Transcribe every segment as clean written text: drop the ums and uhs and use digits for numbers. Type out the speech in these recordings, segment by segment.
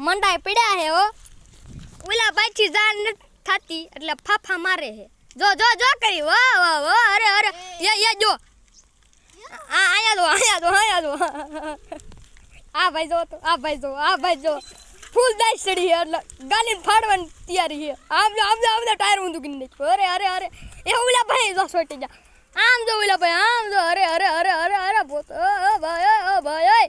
મંડાઈ પડ્યા હે હો ઓલા પાછી જાન ન થાતી એટલે ફાફા મારે હે જો જો જો કરી વાહ વાહ વાહ અરે અરે યે જો આ આયા દો આ ભાઈ જો ફૂલ દાઈ સડી હે એટલે ગાલીને ફાડવાની તૈયારી હે આમ જો ટાયર ઊંધું કરી નાખ્યું અરે એ ઓલા ભાઈ જો છોટી જા આમ જો ઓલા ભાઈ આમ જો અરે પોત ઓ ભાઈ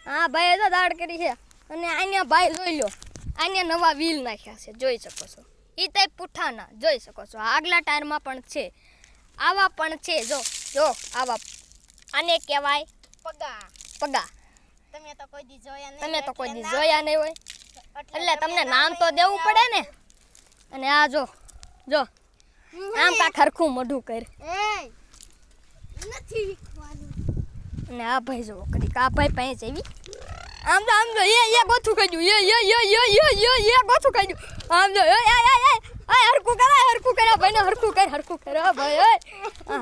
હા ભાઈ તો દાડ કરી છે અને આને ભાઈ જોઈ લો આને નવા વ્હીલ નાખ્યા છે જોઈ શકો છો ઈ તઈ પુઠાના જોઈ શકો છો આગલા ટાયરમાં પણ છે આવા પણ છે જો આવા આને કહેવાય પગા તમે તો કોઈ દી જોયા નહીં હોય એટલે તમને નામ તો દેવું પડે ને અને આ જો આમ કા ખરખું મોઢું કર નથી વિખવાનું અને આ ભાઈ જો કડીક આ ભાઈ પાસે આવી આમ જો એ ગોથું ખાઈ ગયું એ ગોથું ખાઈ ગયું આમ જો એ હરખું કરે ભાઈ ને હરખું કર ભાઈ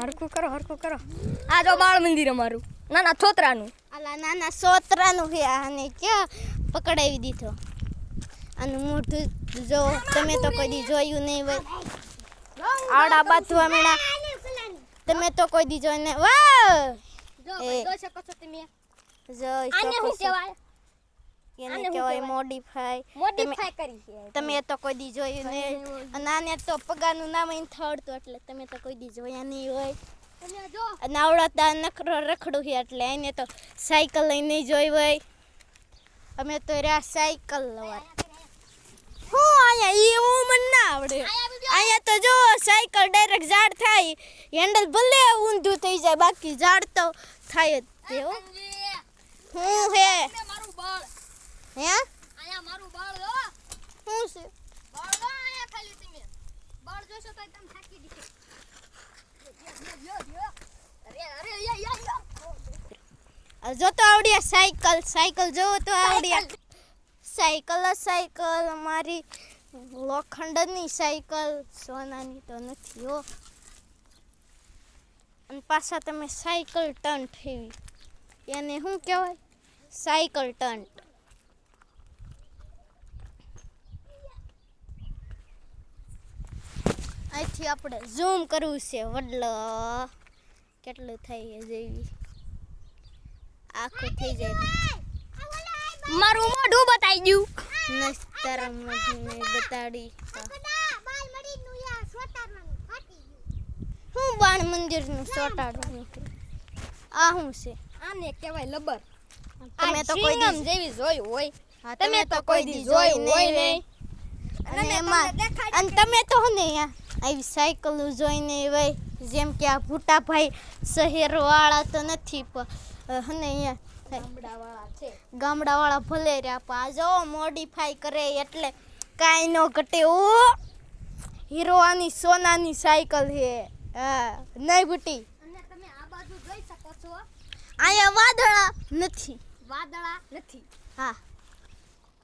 હરખું કરો આ જો બાળ મંદિર અમારું નાના છોતરાનું આલા નાના સોતરાનું હે આને ક્યાં પકડાવી દીધો આનું મોઢું જો તમે તો કોઈ દી જોયું નહીં હોય આડા બાથવા મેળા તમે તો કોઈ દી જોઈ નહીં વાહ જોઈ શકો છો તમે જોઈ આને શકો શું છો કહેવાય એને કહેવાય મોડિફાઈ કરી છે તમે તો કોઈ દી જોયું નહીં અને આને તો પગાનું નામ અહીં થડતું એટલે તમે તો કોઈ દી જોયા નહીં હોય તમે જો અને આવડતા નખરો રખડું છે એટલે એને તો સાયકલ લઈને નહીં જોઈ હોય અમે તો રહ્યા સાયકલ લવાર હું અહીંયા એવું મને ના આવડે અહીંયા તો જો સાયકલ ડાયરેક્ટ ઝાડ થાય હેન્ડલ ભલે ઊંધું થઈ જાય બાકી ઝાડ તો થાય જ તે હો હું હે મારું બાળ હે આયા મારું બાળ જો હું છે બાળ જો આયા ખાલી તમે બાળ જોશો તો એકદમ થાકી દીધો અરે જો તો આવડ્યા સાયકલ જો તો આવડ્યા સાયકલ મારી લોખંડની સાયકલ સોનાની તો નથી હો અને પાછા તમે સાયકલ ટર્ન ઠેવી એને શું કહેવાય સાયકલ ટર્ન અહીંથી આપણે ઝૂમ કરવું છે વડલો કેટલું થાય જેવી આખું થઈ જાય મારું મોઢું બતાઈ ગયું નસ્તર મને બતાડી હું બાણ મંદિરનું સોટાડું આ શું છે આને કહેવાય લબર તમે તો કોઈ દી જેવી જોઈ હોય તમે તો કોઈ દી જોઈ નહીં અને એમાં અને તમે તો ને આવી સાયકલ જોઈને હોય જેમ કે આ ભૂટાભાઈ શહેરવાળા તો નથી પણ હને અહીંયા ગામડાવાળા ભલે રહ્યા પણ આ જો મોડિફાઈ કરે એટલે કાંઈ ન ઘટે ઓ હીરોની સોનાની સાયકલ છે હા નહીં બુટી અને તમે આ બાજુ જોઈ શકો છો અહીંયા વાદળા નથી હા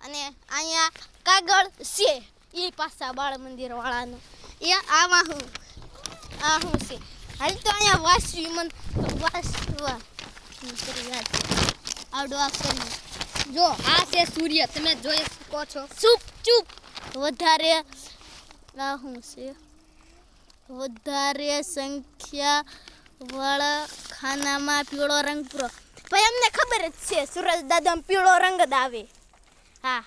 અને અહીંયા કાગળ છે એ પાછા બાળ મંદિર વાળાનું એ આમાં હું છે હાલ તો અહીંયા વાસવી મન વાસવા આવડો આખરી જો આ છે સૂર્ય તમે જોઈ શકો છો ચૂપ વધારે આ શું છે વધારે સંખ્યા વાળા ખાનામાં પીળો રંગ પૂરો ભાઈ અમને ખબર જ છે સુરજ દાદામાં પીળો રંગ જ આવે હા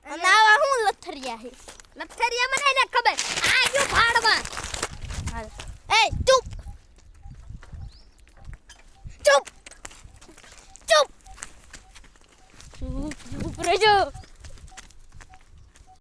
અને આવા શું લથરિયા છે લથરિયા મને એને ખબર આ જો ભાડમાં હાલ એ ચૂપ રહેજો